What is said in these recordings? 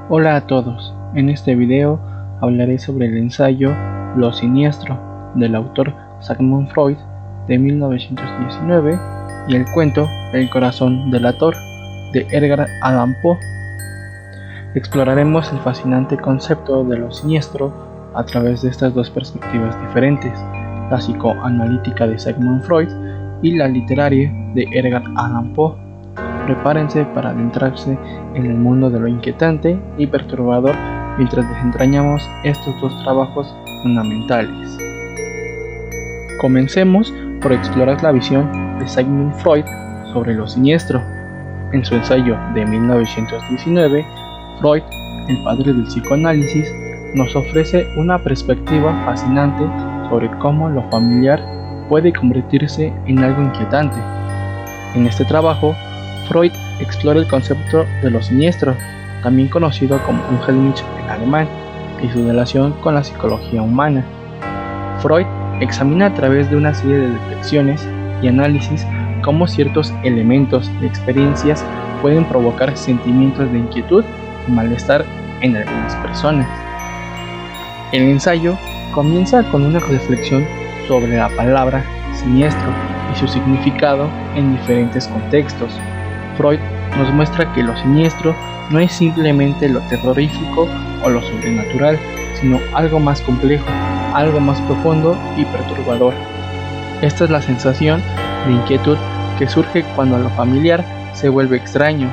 Hola a todos, en este video hablaré sobre el ensayo Lo Siniestro del autor Sigmund Freud de 1919 y el cuento El corazón delator de Edgar Allan Poe. Exploraremos el fascinante concepto de lo siniestro a través de estas dos perspectivas diferentes, la psicoanalítica de Sigmund Freud y la literaria de Edgar Allan Poe. Prepárense para adentrarse en el mundo de lo inquietante y perturbador mientras desentrañamos estos dos trabajos fundamentales. Comencemos por explorar la visión de Sigmund Freud sobre lo siniestro. En su ensayo de 1919, Freud, el padre del psicoanálisis, nos ofrece una perspectiva fascinante sobre cómo lo familiar puede convertirse en algo inquietante. En este trabajo, Freud explora el concepto de lo siniestro, también conocido como Unheimlich en alemán, y su relación con la psicología humana. Freud examina a través de una serie de detecciones y análisis cómo ciertos elementos de experiencias pueden provocar sentimientos de inquietud y malestar en algunas personas. El ensayo comienza con una reflexión sobre la palabra siniestro y su significado en diferentes contextos. Freud nos muestra que lo siniestro no es simplemente lo terrorífico o lo sobrenatural, sino algo más complejo, algo más profundo y perturbador. Esta es la sensación de inquietud que surge cuando lo familiar se vuelve extraño.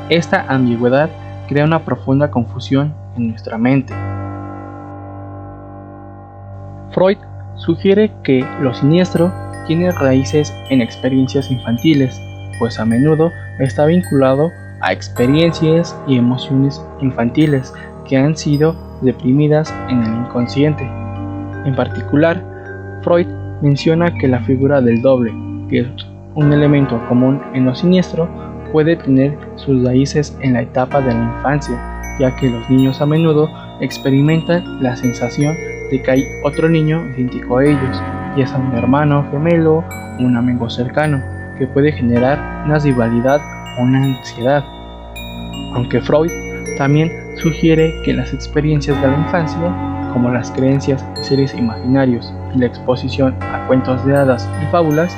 Esta ambigüedad crea una profunda confusión en nuestra mente. Freud sugiere que lo siniestro tiene raíces en experiencias infantiles, pues a menudo está vinculado a experiencias y emociones infantiles que han sido deprimidas en el inconsciente. En particular, Freud menciona que la figura del doble, que es un elemento común en lo siniestro, puede tener sus raíces en la etapa de la infancia, ya que los niños a menudo experimentan la sensación de que hay otro niño idéntico a ellos, ya sea un hermano gemelo o un amigo cercano, que puede generar una rivalidad o una ansiedad. Aunque Freud también sugiere que las experiencias de la infancia, como las creencias en seres imaginarios y la exposición a cuentos de hadas y fábulas,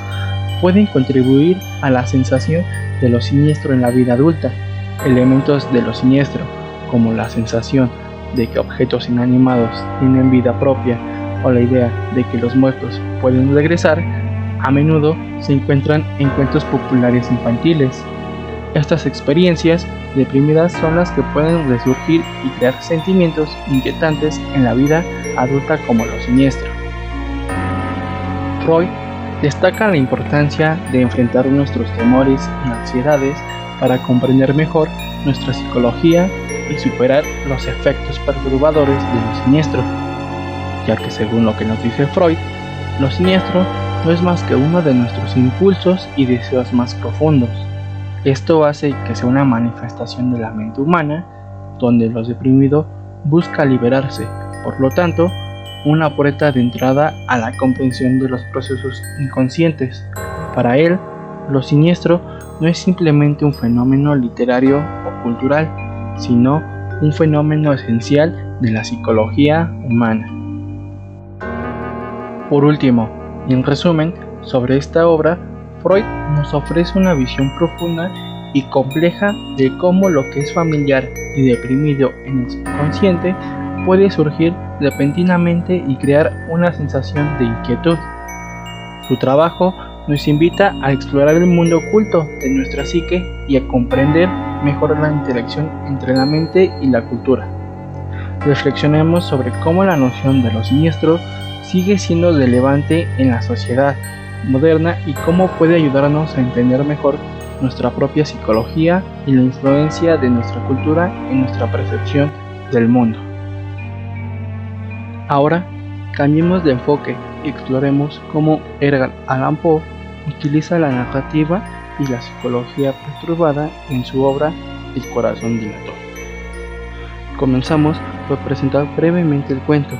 pueden contribuir a la sensación de lo siniestro en la vida adulta. Elementos de lo siniestro, como la sensación de que objetos inanimados tienen vida propia o la idea de que los muertos pueden regresar, a menudo se encuentran en cuentos populares infantiles. Estas experiencias deprimidas son las que pueden resurgir y crear sentimientos inquietantes en la vida adulta como lo siniestro. Freud destaca la importancia de enfrentar nuestros temores y ansiedades para comprender mejor nuestra psicología y superar los efectos perturbadores de lo siniestro, ya que según lo que nos dice Freud, lo siniestro no es más que uno de nuestros impulsos y deseos más profundos. Esto hace que sea una manifestación de la mente humana, donde lo deprimido busca liberarse, por lo tanto, una puerta de entrada a la comprensión de los procesos inconscientes. Para él, lo siniestro no es simplemente un fenómeno literario o cultural, sino un fenómeno esencial de la psicología humana. Por último, y en resumen, sobre esta obra, Freud nos ofrece una visión profunda y compleja de cómo lo que es familiar y deprimido en el subconsciente puede surgir repentinamente y crear una sensación de inquietud. Su trabajo nos invita a explorar el mundo oculto de nuestra psique y a comprender mejor la interacción entre la mente y la cultura. Reflexionemos sobre cómo la noción de lo siniestro sigue siendo relevante en la sociedad moderna y cómo puede ayudarnos a entender mejor nuestra propia psicología y la influencia de nuestra cultura en nuestra percepción del mundo. Ahora, cambiemos de enfoque y exploremos cómo Edgar Allan Poe utiliza la narrativa y la psicología perturbada en su obra El corazón delator. Comenzamos por presentar brevemente el cuento.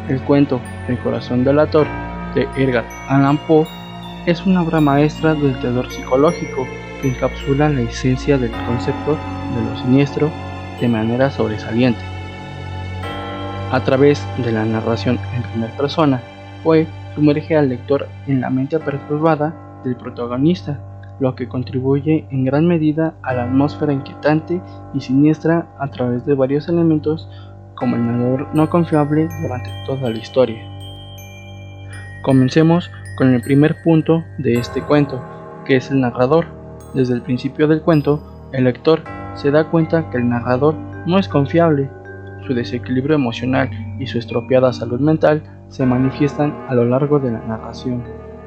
El cuento El corazón delator de Edgar Allan Poe es una obra maestra del terror psicológico que encapsula la esencia del concepto de lo siniestro de manera sobresaliente. A través de la narración en primera persona, Poe sumerge al lector en la mente perturbada del protagonista, lo que contribuye en gran medida a la atmósfera inquietante y siniestra a través de varios elementos como el narrador no confiable durante toda la historia. Comencemos con el primer punto de este cuento, que es el narrador. Desde el principio del cuento, el lector se da cuenta que el narrador no es confiable. Su desequilibrio emocional y su estropeada salud mental se manifiestan a lo largo de la narración,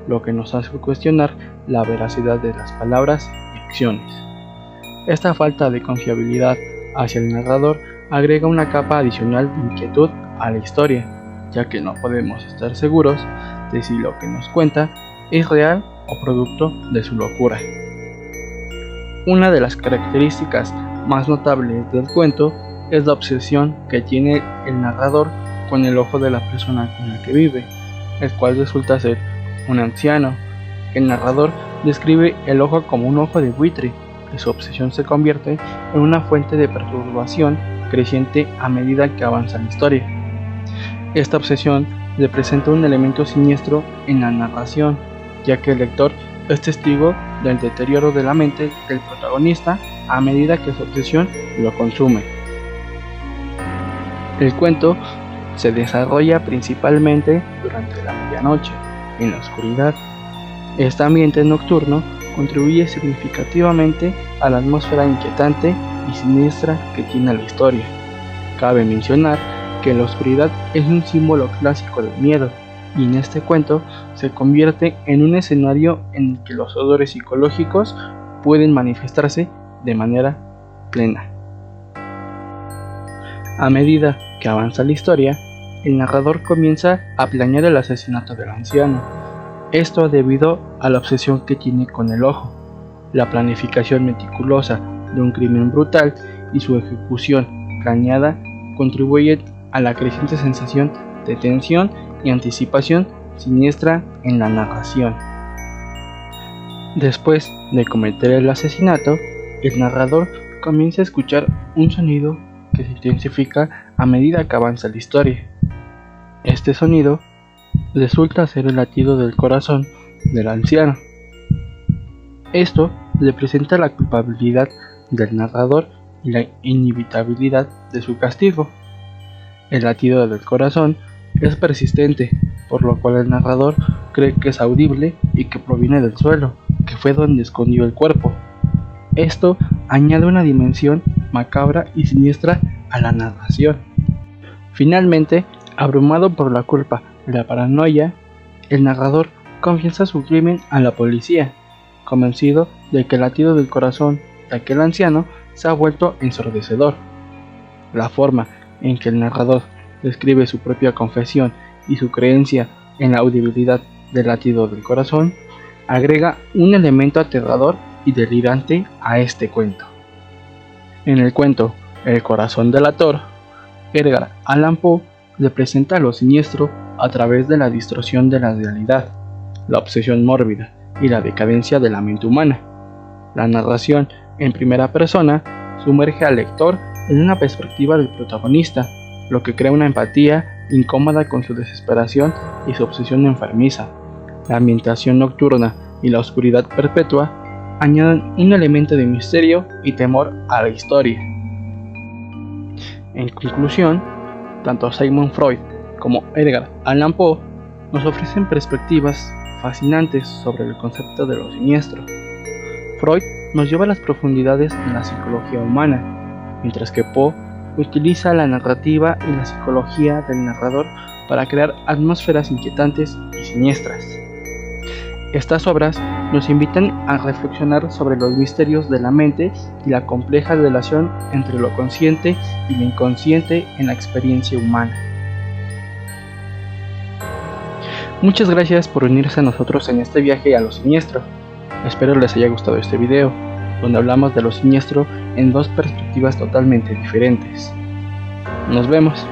lo que nos hace cuestionar la veracidad de las palabras y acciones. Esta falta de confiabilidad hacia el narrador agrega una capa adicional de inquietud a la historia, ya que no podemos estar seguros de si lo que nos cuenta es real o producto de su locura. Una de las características más notables del cuento es la obsesión que tiene el narrador con el ojo de la persona con la que vive, el cual resulta ser un anciano. El narrador describe el ojo como un ojo de buitre, y su obsesión se convierte en una fuente de perturbación creciente a medida que avanza la historia. Esta obsesión representa un elemento siniestro en la narración, ya que el lector es testigo del deterioro de la mente del protagonista a medida que su obsesión lo consume. El cuento se desarrolla principalmente durante la medianoche, en la oscuridad. Este ambiente nocturno contribuye significativamente a la atmósfera inquietante y siniestra que tiene la historia. Cabe mencionar que la oscuridad es un símbolo clásico del miedo, y en este cuento se convierte en un escenario en el que los odores psicológicos pueden manifestarse de manera plena. A medida que avanza la historia, el narrador comienza a planear el asesinato del anciano. Esto debido a la obsesión que tiene con el ojo, la planificación meticulosa de un crimen brutal y su ejecución planeada contribuye a la creciente sensación de tensión y anticipación siniestra en la narración. Después de cometer el asesinato, el narrador comienza a escuchar un sonido que se intensifica a medida que avanza la historia. Este sonido resulta ser el latido del corazón del anciano. Esto representa la culpabilidad del narrador y la inevitabilidad de su castigo. El latido del corazón es persistente, por lo cual el narrador cree que es audible y que proviene del suelo, que fue donde escondió el cuerpo. Esto añade una dimensión macabra y siniestra a la narración. Finalmente, abrumado por la culpa y la paranoia, el narrador confiesa su crimen a la policía, convencido de que el latido del corazón de aquel anciano se ha vuelto ensordecedor. La forma en que el narrador describe su propia confesión y su creencia en la audibilidad del latido del corazón agrega un elemento aterrador y delirante a este cuento. En el cuento El corazón delator, Edgar Allan Poe representa lo siniestro a través de la distorsión de la realidad, la obsesión mórbida y la decadencia de la mente humana. La narración en primera persona sumerge al lector en una perspectiva del protagonista, lo que crea una empatía incómoda con su desesperación y su obsesión enfermiza. La ambientación nocturna y la oscuridad perpetua añaden un elemento de misterio y temor a la historia. En conclusión, tanto Sigmund Freud como Edgar Allan Poe nos ofrecen perspectivas fascinantes sobre el concepto de lo siniestro. Freud nos lleva a las profundidades de la psicología humana, mientras que Poe utiliza la narrativa y la psicología del narrador para crear atmósferas inquietantes y siniestras. Estas obras nos invitan a reflexionar sobre los misterios de la mente y la compleja relación entre lo consciente y lo inconsciente en la experiencia humana. Muchas gracias por unirse a nosotros en este viaje a lo siniestro. Espero les haya gustado este video, donde hablamos de lo siniestro en dos perspectivas totalmente diferentes. Nos vemos.